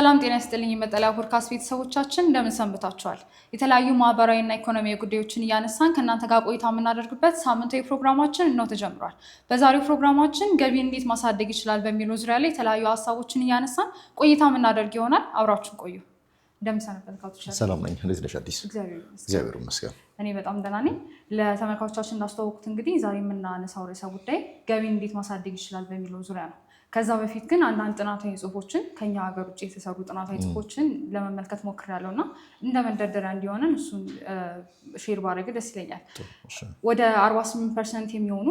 ሰላም ጤና ይስጥልኝ የመጠለያ ፖድካስት ቤተሰቦቻችን እንደምን ሰንብታችኋል? የተለያዩ ማህበራዊና ኢኮኖሚያዊ ጉዳዮችን እያነሳን ከእናንተ ጋር ቆይታ የምናደርግበት ሳምንታዊ ፕሮግራማችን እነሆ ተጀምሯል። በዛሬው ፕሮግራማችን ገቢን እንዴት ማሳደግ ይችላል በሚለው ዙሪያ ላይ የተለያዩ ሀሳቦችን እያነሳን ቆይታ የምናደርግ ይሆናል። አብራችሁን ቆዩ። እንደምን ሰነበታችሁ? ሰላም ነኝ። እንዴት ነሽ አዲስ? እግዚአብሔር ይመስገን። እኔ በጣም ደህና ነኝ። ለተመልካቾቻችን እንዳስተዋወቁት እንግዲህ ዛሬ የምናነሳው ርዕሰ ጉዳይ ገቢን እንዴት ማሳደግ ይችላል በሚለው ዙሪያ ነው። ከዛ በፊት ግን አንዳንድ ጥናታዊ ጽሁፎችን ከኛ ሀገር ውጭ የተሰሩ ጥናታዊ ጽሁፎችን ለመመልከት ሞክሬያለሁ እና እንደ መንደርደሪያ እንዲሆነን እሱን ሼር ባደረግ ደስ ይለኛል። ወደ 48% የሚሆኑ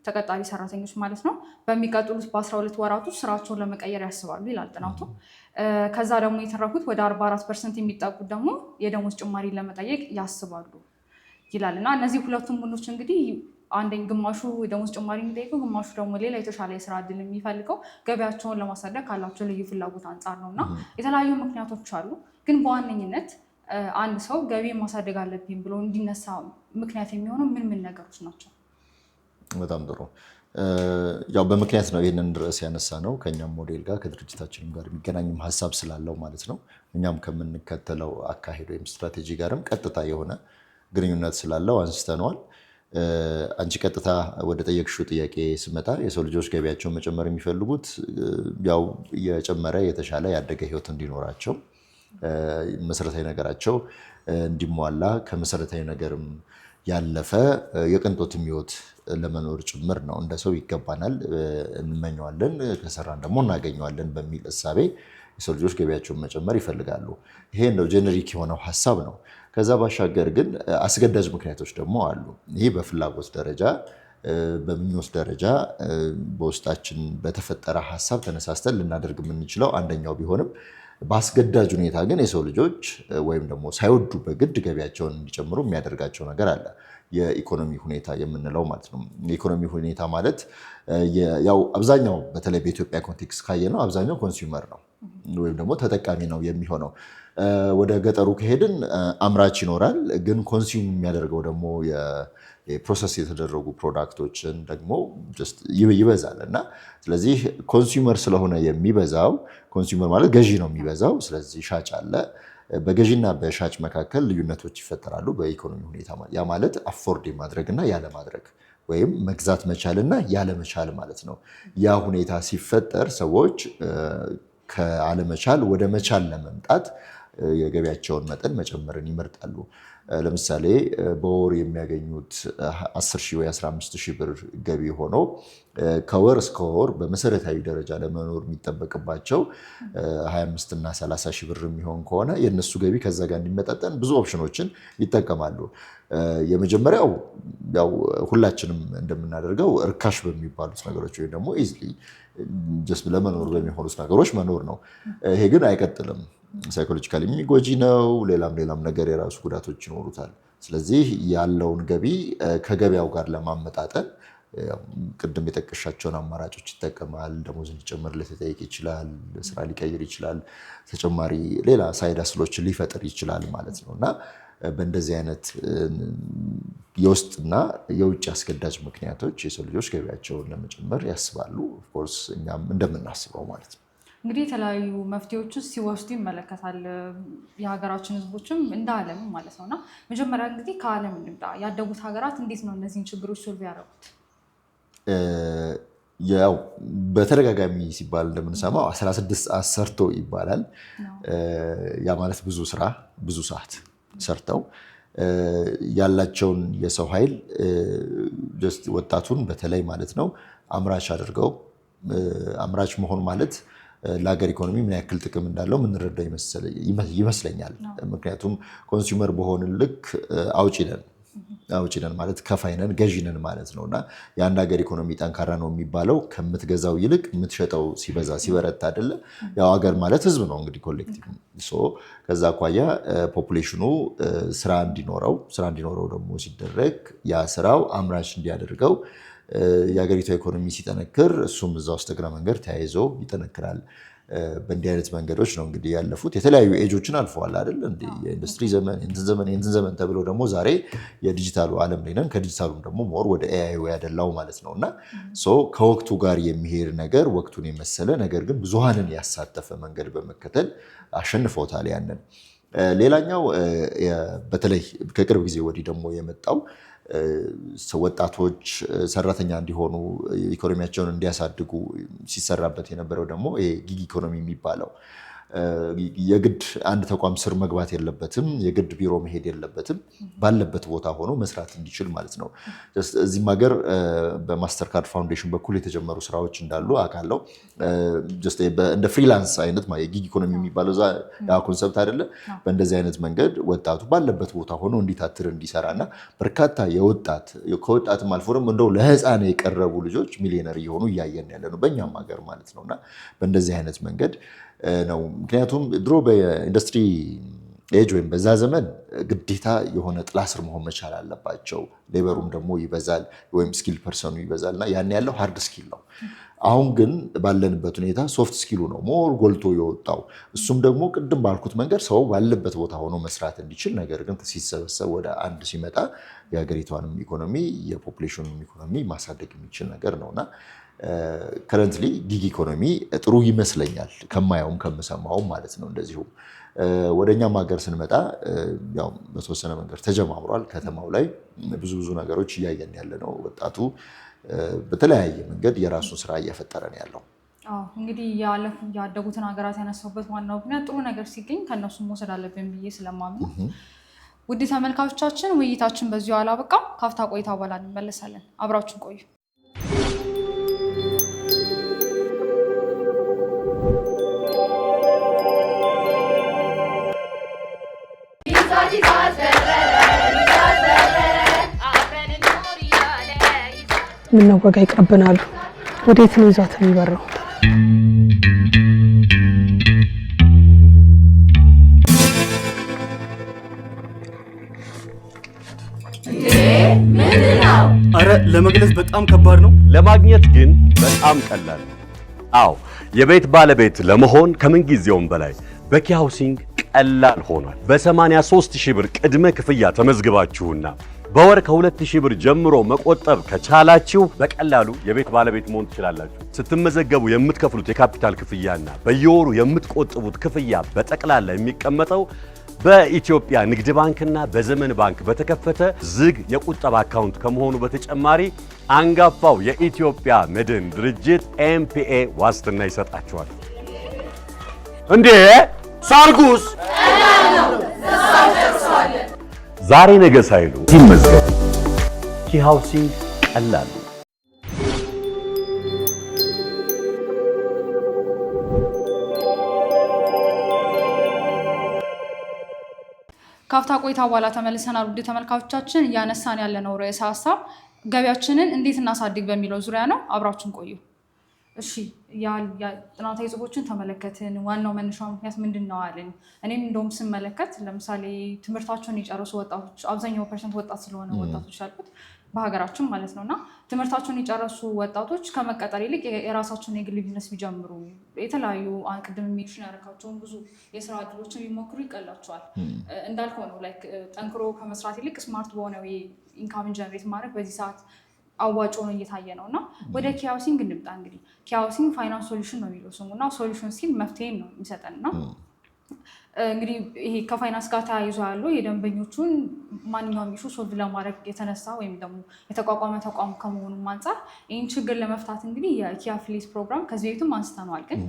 ተቀጣሪ ሰራተኞች ማለት ነው በሚቀጥሉት በ12 ወራት ውስጥ ስራቸውን ለመቀየር ያስባሉ ይላል ጥናቱ። ከዛ ደግሞ የተረፉት ወደ 44% የሚጠጉት ደግሞ የደሞዝ ጭማሪ ለመጠየቅ ያስባሉ ይላል እና እነዚህ ሁለቱም ቡድኖች እንግዲህ አንደኛ ግማሹ ደሞዝ ጭማሪ የሚጠይቀው፣ ግማሹ ደግሞ ሌላ የተሻለ የስራ እድል የሚፈልገው ገበያቸውን ለማሳደግ ካላቸው ልዩ ፍላጎት አንጻር ነው እና የተለያዩ ምክንያቶች አሉ። ግን በዋነኝነት አንድ ሰው ገቢ ማሳደግ አለብኝ ብሎ እንዲነሳ ምክንያት የሚሆነው ምን ምን ነገሮች ናቸው? በጣም ጥሩ። ያው በምክንያት ነው ይህንን ርዕስ ያነሳ ነው። ከኛም ሞዴል ጋር ከድርጅታችንም ጋር የሚገናኝም ሀሳብ ስላለው ማለት ነው። እኛም ከምንከተለው አካሄድ ወይም ስትራቴጂ ጋርም ቀጥታ የሆነ ግንኙነት ስላለው አንስተነዋል። አንቺ ቀጥታ ወደ ጠየቅሽው ጥያቄ ስመጣ የሰው ልጆች ገቢያቸውን መጨመር የሚፈልጉት ያው የጨመረ የተሻለ ያደገ ህይወት እንዲኖራቸው፣ መሰረታዊ ነገራቸው እንዲሟላ፣ ከመሰረታዊ ነገርም ያለፈ የቅንጦትም ህይወት ለመኖር ጭምር ነው። እንደ ሰው ይገባናል፣ እንመኘዋለን፣ ከሰራን ደግሞ እናገኘዋለን በሚል እሳቤ የሰው ልጆች ገቢያቸውን መጨመር ይፈልጋሉ። ይሄ እንደው ጄኔሪክ የሆነው ሀሳብ ነው። ከዛ ባሻገር ግን አስገዳጅ ምክንያቶች ደግሞ አሉ። ይሄ በፍላጎት ደረጃ በምኞት ደረጃ በውስጣችን በተፈጠረ ሀሳብ ተነሳስተን ልናደርግ የምንችለው አንደኛው ቢሆንም በአስገዳጅ ሁኔታ ግን የሰው ልጆች ወይም ደግሞ ሳይወዱ በግድ ገቢያቸውን እንዲጨምሩ የሚያደርጋቸው ነገር አለ። የኢኮኖሚ ሁኔታ የምንለው ማለት ነው። የኢኮኖሚ ሁኔታ ማለት ያው አብዛኛው በተለይ በኢትዮጵያ ኮንቴክስት ካየነው አብዛኛው ኮንሱመር ነው ወይም ደግሞ ተጠቃሚ ነው የሚሆነው። ወደ ገጠሩ ከሄድን አምራች ይኖራል፣ ግን ኮንሱም የሚያደርገው ደግሞ የፕሮሰስ የተደረጉ ፕሮዳክቶችን ደግሞ ይበዛል እና ስለዚህ ኮንሱመር ስለሆነ የሚበዛው፣ ኮንሱመር ማለት ገዢ ነው የሚበዛው፣ ስለዚህ ሻጭ አለ። በገዢና በሻጭ መካከል ልዩነቶች ይፈጠራሉ በኢኮኖሚ ሁኔታ። ያ ማለት አፎርድ የማድረግና ያለማድረግ ወይም መግዛት መቻልና ያለመቻል ማለት ነው። ያ ሁኔታ ሲፈጠር ሰዎች ከአለመቻል ወደ መቻል ለመምጣት የገቢያቸውን መጠን መጨመርን ይመርጣሉ። ለምሳሌ በወር የሚያገኙት 10,000 ወይ 15,000 ብር ገቢ ሆኖ ከወር እስከ ወር በመሰረታዊ ደረጃ ለመኖር የሚጠበቅባቸው 25 እና 30 ሺህ ብር የሚሆን ከሆነ የእነሱ ገቢ ከዛ ጋር እንዲመጣጠን ብዙ ኦፕሽኖችን ይጠቀማሉ። የመጀመሪያው ያው ሁላችንም እንደምናደርገው እርካሽ በሚባሉት ነገሮች ወይም ደግሞ ኢዝሊ ጀስት ለመኖር በሚሆኑት ነገሮች መኖር ነው። ይሄ ግን አይቀጥልም። ሳይኮሎጂካሊ የሚጎጂ ነው። ሌላም ነገር የራሱ ጉዳቶች ይኖሩታል። ስለዚህ ያለውን ገቢ ከገበያው ጋር ለማመጣጠን ቅድም የጠቀሻቸውን አማራጮች ይጠቀማል። ደሞዝ እንዲጨምርለት ሊጠይቅ ይችላል፣ ስራ ሊቀይር ይችላል፣ ተጨማሪ ሌላ ሳይድ ሃስሎችን ሊፈጥር ይችላል ማለት ነው እና በእንደዚህ አይነት የውስጥና የውጭ አስገዳጅ ምክንያቶች የሰው ልጆች ገቢያቸውን ለመጨመር ያስባሉ። ኦፍኮርስ እኛም እንደምናስበው ማለት ነው። እንግዲህ የተለያዩ መፍትሄዎችን ሲወስዱ ይመለከታል የሀገራችን ህዝቦችም እንደ ዓለም ማለት ነው እና መጀመሪያ እንግዲህ ከዓለም እንምጣ። ያደጉት ሀገራት እንዴት ነው እነዚህን ችግሮች ሶልቭ ያደረጉት? ያው በተደጋጋሚ ሲባል እንደምንሰማው 16 ሰዓት ሰርቶ ይባላል። ያ ማለት ብዙ ስራ ብዙ ሰዓት ሰርተው ያላቸውን የሰው ኃይል ወጣቱን በተለይ ማለት ነው አምራች አድርገው፣ አምራች መሆን ማለት ለሀገር ኢኮኖሚ ምን ያክል ጥቅም እንዳለው የምንረዳው ይመስለኛል። ምክንያቱም ኮንሱመር በሆንን ልክ አውጪ ነን ማለት ከፋይ ነን፣ ገዢ ነን ማለት ነው እና የአንድ ሀገር ኢኮኖሚ ጠንካራ ነው የሚባለው ከምትገዛው ይልቅ የምትሸጠው ሲበዛ ሲበረታ አይደለ? ያው ሀገር ማለት ህዝብ ነው እንግዲህ ኮሌክቲቭ። ከዛ አኳያ ፖፑሌሽኑ ስራ እንዲኖረው ደግሞ ሲደረግ ያ ስራው አምራች እንዲያደርገው የሀገሪቷ ኢኮኖሚ ሲጠነክር እሱም እዛ ውስጥ እግረ መንገድ ተያይዞ ይጠነክራል። በእንዲህ አይነት መንገዶች ነው እንግዲህ ያለፉት። የተለያዩ ኤጆችን አልፈዋል አይደል እንዴ? የኢንዱስትሪ ዘመን፣ የእንትን ዘመን ተብሎ ደግሞ ዛሬ የዲጂታሉ ዓለም ላይ ነን። ከዲጂታሉም ደግሞ ሞር ወደ ኤአይ ያደላው ማለት ነውና ከወቅቱ ጋር የሚሄድ ነገር ወቅቱን የመሰለ ነገር ግን ብዙሃንን ያሳተፈ መንገድ በመከተል አሸንፈውታል ያንን። ሌላኛው በተለይ ከቅርብ ጊዜ ወዲህ ደግሞ የመጣው ወጣቶች ሰራተኛ እንዲሆኑ ኢኮኖሚያቸውን እንዲያሳድጉ ሲሰራበት የነበረው ደግሞ ጊግ ኢኮኖሚ የሚባለው የግድ አንድ ተቋም ስር መግባት የለበትም፣ የግድ ቢሮ መሄድ የለበትም፣ ባለበት ቦታ ሆኖ መስራት እንዲችል ማለት ነው። እዚህም ሀገር በማስተርካርድ ፋውንዴሽን በኩል የተጀመሩ ስራዎች እንዳሉ አውቃለሁ። እንደ ፍሪላንስ አይነት የጊግ ኢኮኖሚ የሚባለው ያ ኮንሰፕት አይደለ? በእንደዚህ አይነት መንገድ ወጣቱ ባለበት ቦታ ሆኖ እንዲታትር እንዲሰራና በርካታ ከወጣትም አልፎ ደግሞ እንደው ለህፃን የቀረቡ ልጆች ሚሊዮነር እየሆኑ እያየን ያለ ነው በእኛም ሀገር ማለት ነውና በእንደዚህ አይነት መንገድ ነው። ምክንያቱም ድሮ በኢንዱስትሪ ኤጅ ወይም በዛ ዘመን ግዴታ የሆነ ጥላ ስር መሆን መቻል አለባቸው። ሌበሩም ደግሞ ይበዛል ወይም ስኪል ፐርሰኑ ይበዛል እና ያን ያለው ሃርድ ስኪል ነው። አሁን ግን ባለንበት ሁኔታ ሶፍት ስኪሉ ነው ሞር ጎልቶ የወጣው። እሱም ደግሞ ቅድም ባልኩት መንገድ ሰው ባለበት ቦታ ሆኖ መስራት እንዲችል፣ ነገር ግን ሲሰበሰብ ወደ አንድ ሲመጣ የሀገሪቷንም ኢኮኖሚ የፖፑሌሽኑንም ኢኮኖሚ ማሳደግ የሚችል ነገር ነውና ከረንትሊ ጊግ ኢኮኖሚ ጥሩ ይመስለኛል ከማየውም ከምሰማውም ማለት ነው። እንደዚሁም ወደኛም ሀገር ስንመጣ ያው በተወሰነ መንገድ ተጀማምሯል። ከተማው ላይ ብዙ ነገሮች እያየን ያለ ነው። ወጣቱ በተለያየ መንገድ የራሱን ስራ እየፈጠረ ነው ያለው። እንግዲህ ያደጉትን ሀገራት ያነሳሁበት ዋናው ምክንያት ጥሩ ነገር ሲገኝ ከእነሱ መውሰድ አለብን ብዬ ስለማምን። ውድ ተመልካቾቻችን ውይይታችን በዚሁ አላበቃም። ካፍታ ቆይታ በኋላ እንመለሳለን። አብራችሁን ቆዩ። ምነው ወጋ ይቀርብናሉ? ወዴት ነው ይዟት የሚበራው? አረ ለመግለጽ በጣም ከባድ ነው፣ ለማግኘት ግን በጣም ቀላል ነው። አዎ የቤት ባለቤት ለመሆን ከምን ጊዜውም በላይ በኪ ሃውሲንግ ቀላል ሆኗል። በ83,000 ብር ቅድመ ክፍያ ተመዝግባችሁና በወር ከ2,000 ብር ጀምሮ መቆጠብ ከቻላችሁ በቀላሉ የቤት ባለቤት መሆን ትችላላችሁ። ስትመዘገቡ የምትከፍሉት የካፒታል ክፍያና በየወሩ የምትቆጥቡት ክፍያ በጠቅላላ የሚቀመጠው በኢትዮጵያ ንግድ ባንክና በዘመን ባንክ በተከፈተ ዝግ የቁጠባ አካውንት ከመሆኑ በተጨማሪ አንጋፋው የኢትዮጵያ መድን ድርጅት ኤምፒኤ ዋስትና ይሰጣችኋል። እንዴ ሳርጉስ ዛሬ ነገ ሳይሉ ሲመዘገቡ ኪ ሃውሲንግ ቀላል ነው። ካፍታ ቆይታ በኋላ ተመልሰናል። ውድ ተመልካቾቻችን እያነሳን ያለነው ርዕሰ ሀሳብ ገቢያችንን እንዴት እናሳድግ በሚለው ዙሪያ ነው። አብራችሁን ቆዩ። እሺ ጥናታዊ ጽሑፎችን ተመለከትን። ዋናው መነሻው ምክንያት ምንድን ነው አለን። እኔም እንደውም ስመለከት ለምሳሌ ትምህርታቸውን የጨረሱ ወጣቶች አብዛኛው ፐርሰንት ወጣት ስለሆነ ወጣቶች ያልኩት በሀገራችን ማለት ነው እና ትምህርታቸውን የጨረሱ ወጣቶች ከመቀጠር ይልቅ የራሳቸውን የግል ቢዝነስ ቢጀምሩ የተለያዩ ቅድም ሜንሽን ያደረጋቸውን ብዙ የስራ እድሎችን ቢሞክሩ ይቀላቸዋል። እንዳልከው ነው ላይክ ጠንክሮ ከመስራት ይልቅ ስማርት በሆነ ኢንካምን ጀነሬት ማድረግ በዚህ ሰዓት አዋጭ ሆኖ እየታየ ነው እና ወደ ኪ ሃውሲንግ እንምጣ። እንግዲህ ኪ ሃውሲንግ ፋይናንስ ሶሉሽን ነው የሚለው ስሙ እና ሶሉሽን ሲል መፍትሄን ነው የሚሰጠን እና እንግዲህ ይሄ ከፋይናንስ ጋር ተያይዞ ያሉ የደንበኞቹን ማንኛውም ኢሹ ሶልቭ ለማድረግ የተነሳ ወይም ደግሞ የተቋቋመ ተቋም ከመሆኑም አንጻር ይህን ችግር ለመፍታት እንግዲህ የኪ አፊሊየት ፕሮግራም ከዚህ በፊትም አንስተነዋል፣ ግን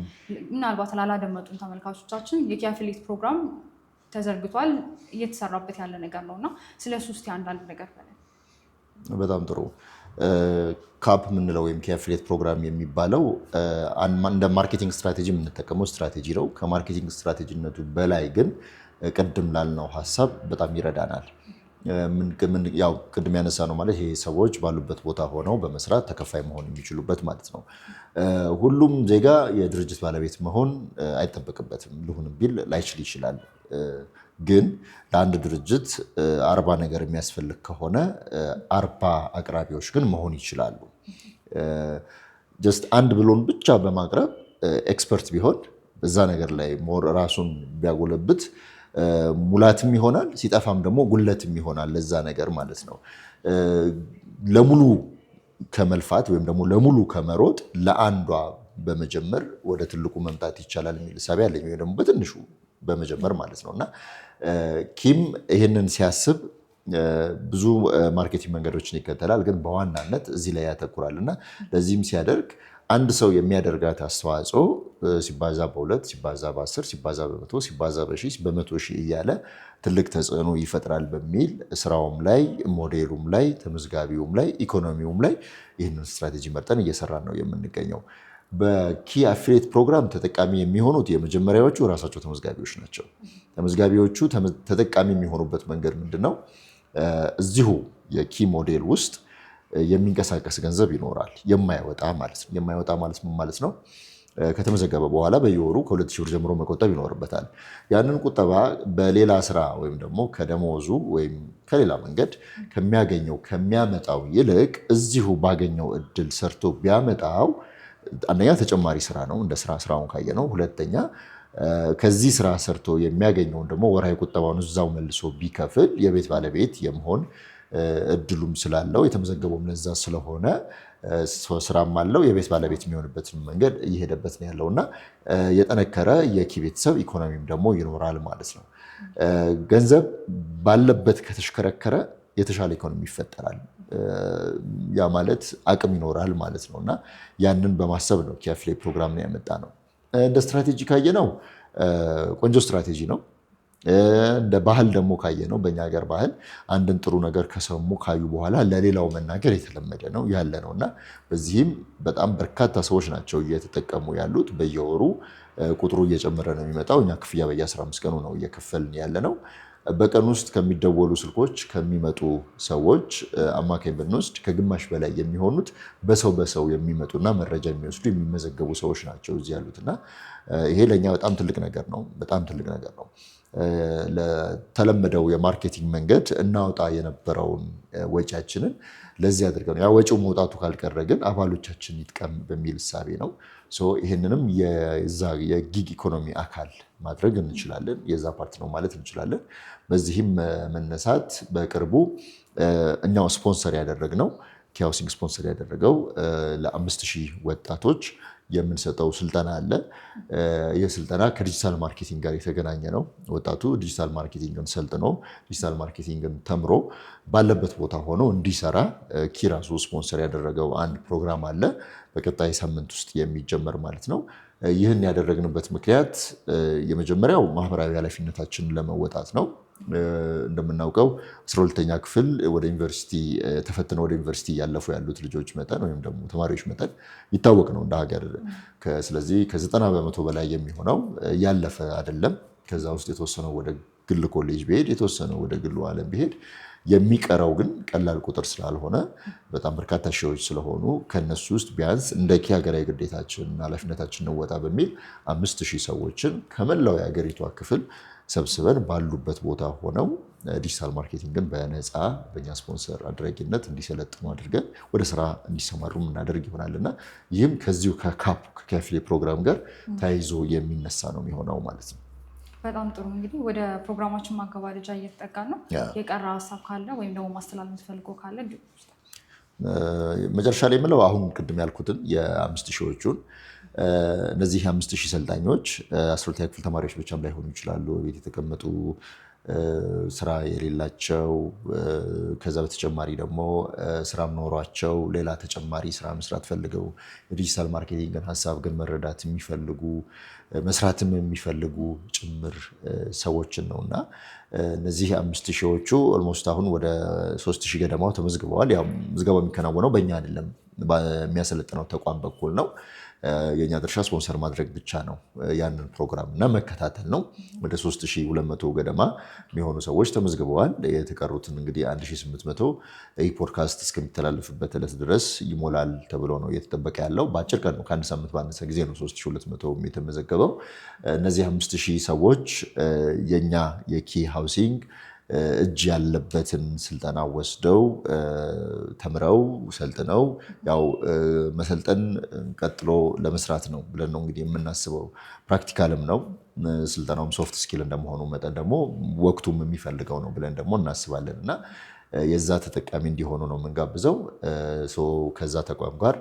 ምናልባት ላላደመጡን ተመልካቾቻችን የኪ አፊሊየት ፕሮግራም ተዘርግቷል፣ እየተሰራበት ያለ ነገር ነው እና ስለሱ እስኪ አንዳንድ ነገር በለን። በጣም ጥሩ። ካፕ የምንለው ወይም ኪ አፊሊየት ፕሮግራም የሚባለው እንደ ማርኬቲንግ ስትራቴጂ የምንጠቀመው ስትራቴጂ ነው። ከማርኬቲንግ ስትራቴጂነቱ በላይ ግን ቅድም ላልነው ሀሳብ በጣም ይረዳናል። ያው ቅድም ያነሳ ነው ማለት ይሄ ሰዎች ባሉበት ቦታ ሆነው በመስራት ተከፋይ መሆን የሚችሉበት ማለት ነው። ሁሉም ዜጋ የድርጅት ባለቤት መሆን አይጠበቅበትም። ልሁንም ቢል ላይችል ይችላል። ግን ለአንድ ድርጅት 40 ነገር የሚያስፈልግ ከሆነ 40 አቅራቢዎች ግን መሆን ይችላሉ። ጀስት አንድ ብሎን ብቻ በማቅረብ ኤክስፐርት ቢሆን እዛ ነገር ላይ ሞር ራሱን ቢያጎለብት ሙላትም ይሆናል፣ ሲጠፋም ደግሞ ጉለትም ይሆናል ለዛ ነገር ማለት ነው። ለሙሉ ከመልፋት ወይም ደግሞ ለሙሉ ከመሮጥ ለአንዷ በመጀመር ወደ ትልቁ መምጣት ይቻላል የሚል ሳቢ አለኝ፣ ወይ ደግሞ በትንሹ በመጀመር ማለት ነውና ኪም ይሄንን ሲያስብ ብዙ ማርኬቲንግ መንገዶችን ይከተላል፣ ግን በዋናነት እዚህ ላይ ያተኩራልና ለዚህም ሲያደርግ አንድ ሰው የሚያደርጋት አስተዋጽኦ ሲባዛ በ2 ሲባዛ በ10 ሲባዛ በ100 ሲባዛ በ1000 በ100,000 እያለ ትልቅ ተጽዕኖ ይፈጥራል በሚል ስራውም ላይ ሞዴሉም ላይ ተመዝጋቢውም ላይ ኢኮኖሚውም ላይ ይህንን ስትራቴጂ መርጠን እየሰራን ነው የምንገኘው። በኪ አፊሊየት ፕሮግራም ተጠቃሚ የሚሆኑት የመጀመሪያዎቹ ራሳቸው ተመዝጋቢዎች ናቸው። ተመዝጋቢዎቹ ተጠቃሚ የሚሆኑበት መንገድ ምንድነው? እዚሁ የኪ ሞዴል ውስጥ የሚንቀሳቀስ ገንዘብ ይኖራል፣ የማይወጣ ማለት ነው። የማይወጣ ማለት ምን ማለት ነው? ከተመዘገበ በኋላ በየወሩ ከ2,000 ብር ጀምሮ መቆጠብ ይኖርበታል። ያንን ቁጠባ በሌላ ስራ ወይም ደግሞ ከደሞዙ ወይም ከሌላ መንገድ ከሚያገኘው ከሚያመጣው ይልቅ እዚሁ ባገኘው እድል ሰርቶ ቢያመጣው አንደኛ ተጨማሪ ስራ ነው፣ እንደ ስራውን ካየ ነው። ሁለተኛ ከዚህ ስራ ሰርቶ የሚያገኘውን ደግሞ ወርሃዊ ቁጠባውን እዛው መልሶ ቢከፍል የቤት ባለቤት የመሆን እድሉም ስላለው የተመዘገበውም ለዛ ስለሆነ ስራም አለው የቤት ባለቤት የሚሆንበትን መንገድ እየሄደበት ነው ያለውና የጠነከረ የኪ ቤተሰብ ኢኮኖሚም ደግሞ ይኖራል ማለት ነው። ገንዘብ ባለበት ከተሽከረከረ የተሻለ ኢኮኖሚ ይፈጠራል። ያ ማለት አቅም ይኖራል ማለት ነውና ያንን በማሰብ ነው ኪ አፊሊየት ፕሮግራም ነው ያመጣ ነው። እንደ ስትራቴጂ ካየ ነው ቆንጆ ስትራቴጂ ነው። እንደ ባህል ደግሞ ካየ ነው በእኛ ሀገር ባህል አንድን ጥሩ ነገር ከሰሙ ካዩ በኋላ ለሌላው መናገር የተለመደ ነው ያለ ነውና በዚህም በጣም በርካታ ሰዎች ናቸው እየተጠቀሙ ያሉት። በየወሩ ቁጥሩ እየጨመረ ነው የሚመጣው። እኛ ክፍያ በየ15 ቀኑ ነው እየከፈልን ያለ ነው። በቀን ውስጥ ከሚደወሉ ስልኮች ከሚመጡ ሰዎች አማካኝ ብንወስድ ከግማሽ በላይ የሚሆኑት በሰው የሚመጡና መረጃ የሚወስዱ የሚመዘገቡ ሰዎች ናቸው እዚህ ያሉትና ይሄ ለእኛ በጣም ትልቅ ነገር ነው። በጣም ትልቅ ነገር ነው። ለተለመደው የማርኬቲንግ መንገድ እናውጣ የነበረውን ወጪያችንን ለዚህ አድርገን ያ ወጪው መውጣቱ ካልቀረ ግን አባሎቻችን ይጥቀም በሚል እሳቤ ነው። ይህንንም የጊግ ኢኮኖሚ አካል ማድረግ እንችላለን። የዛ ፓርት ነው ማለት እንችላለን። በዚህም መነሳት በቅርቡ እኛው ስፖንሰር ያደረግነው ኪ ሃውሲንግ ስፖንሰር ያደረገው ለ5,000 ወጣቶች የምንሰጠው ስልጠና አለ። ይህ ስልጠና ከዲጂታል ማርኬቲንግ ጋር የተገናኘ ነው። ወጣቱ ዲጂታል ማርኬቲንግን ሰልጥኖ ዲጂታል ማርኬቲንግን ተምሮ ባለበት ቦታ ሆኖ እንዲሰራ ኪ ራሱ ስፖንሰር ያደረገው አንድ ፕሮግራም አለ። በቀጣይ ሳምንት ውስጥ የሚጀመር ማለት ነው። ይህን ያደረግንበት ምክንያት የመጀመሪያው ማህበራዊ ኃላፊነታችንን ለመወጣት ነው። እንደምናውቀው 12ኛ ክፍል ወደ ዩኒቨርሲቲ ተፈትነው ወደ ዩኒቨርሲቲ ያለፉ ያሉት ልጆች መጠን ወይም ደግሞ ተማሪዎች መጠን ይታወቅ ነው እንደ ሀገር። ስለዚህ ከ90% በላይ የሚሆነው ያለፈ አይደለም። ከዛ ውስጥ የተወሰነው ወደ ግል ኮሌጅ ቢሄድ፣ የተወሰነው ወደ ግሉ ዓለም ቢሄድ የሚቀረው ግን ቀላል ቁጥር ስላልሆነ በጣም በርካታ ሺዎች ስለሆኑ ከነሱ ውስጥ ቢያንስ እንደ ኪ ሀገራዊ ግዴታችን ኃላፊነታችን እንወጣ በሚል 5,000 ሰዎችን ከመላው የሀገሪቷ ክፍል ሰብስበን ባሉበት ቦታ ሆነው ዲጂታል ማርኬቲንግን በነፃ በእኛ ስፖንሰር አድራጊነት እንዲሰለጥኑ አድርገን ወደ ስራ እንዲሰማሩ እናደርግ ይሆናልና ይህም ከዚሁ ከኪ አፊሊየት ፕሮግራም ጋር ተያይዞ የሚነሳ ነው የሚሆነው ማለት ነው። በጣም ጥሩ። እንግዲህ ወደ ፕሮግራማችን ማገባደጃ እየተጠጋን ነው። የቀረ ሀሳብ ካለ ወይም ደግሞ ማስተላለፍ የምትፈልገው ካለ መጨረሻ ላይ የምለው አሁን ቅድም ያልኩትን የ5,000ዎቹን እነዚህ 5,000 ሰልጣኞች 12ኛ ክፍል ተማሪዎች ብቻም ላይሆኑ ይችላሉ። ቤት የተቀመጡ ስራ የሌላቸው፣ ከዛ በተጨማሪ ደግሞ ስራም ኖሯቸው ሌላ ተጨማሪ ስራ መስራት ፈልገው የዲጂታል ማርኬቲንግን ሀሳብ ግን መረዳት የሚፈልጉ መስራትም የሚፈልጉ ጭምር ሰዎችን ነውና እነዚህ 5,000ዎቹ ኦልሞስት አሁን ወደ 3,000 ገደማው ተመዝግበዋል። ያው ምዝገባው የሚከናወነው በእኛ አይደለም፣ በሚያሰለጥነው ተቋም በኩል ነው። የኛ ድርሻ ስፖንሰር ማድረግ ብቻ ነው ያንን ፕሮግራም እና መከታተል ነው። ወደ 3,200 ገደማ የሚሆኑ ሰዎች ተመዝግበዋል። የተቀሩትን እንግዲህ 1,800 ይህ ፖድካስት እስከሚተላለፍበት ዕለት ድረስ ይሞላል ተብሎ ነው እየተጠበቀ ያለው። በአጭር ቀን ነው፣ ከአንድ ሳምንት ባነሰ ጊዜ ነው 3,200 የተመዘገበው። እነዚህ 5,000 ሰዎች የኛ የኪ ሃውሲንግ እጅ ያለበትን ስልጠና ወስደው ተምረው ሰልጥነው ያው መሰልጠን ቀጥሎ ለመስራት ነው ብለን ነው እንግዲህ የምናስበው። ፕራክቲካልም ነው ስልጠናውም ሶፍት ስኪል እንደመሆኑ መጠን ደግሞ ወቅቱም የሚፈልገው ነው ብለን ደግሞ እናስባለን እና የዛ ተጠቃሚ እንዲሆኑ ነው የምንጋብዘው። ከዛ ተቋም ጋር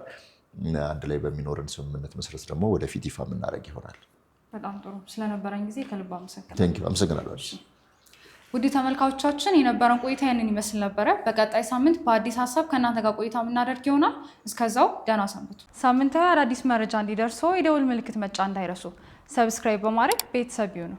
አንድ ላይ በሚኖረን ስምምነት መሰረት ደግሞ ወደፊት ይፋ የምናደርግ ይሆናል። በጣም ጥሩ። ስለነበረን ጊዜ ከልብ አመሰግናለሁ። ውድ ተመልካቾቻችን የነበረን ቆይታ ያንን ይመስል ነበረ። በቀጣይ ሳምንት በአዲስ ሀሳብ ከእናንተ ጋር ቆይታ የምናደርግ ይሆናል። እስከዛው ደህና ሰንብቱ። ሳምንታዊ አዳዲስ መረጃ እንዲደርሰው የደውል ምልክት መጫን እንዳይረሱ። ሰብስክራይብ በማድረግ ቤተሰብ ይሁኑ።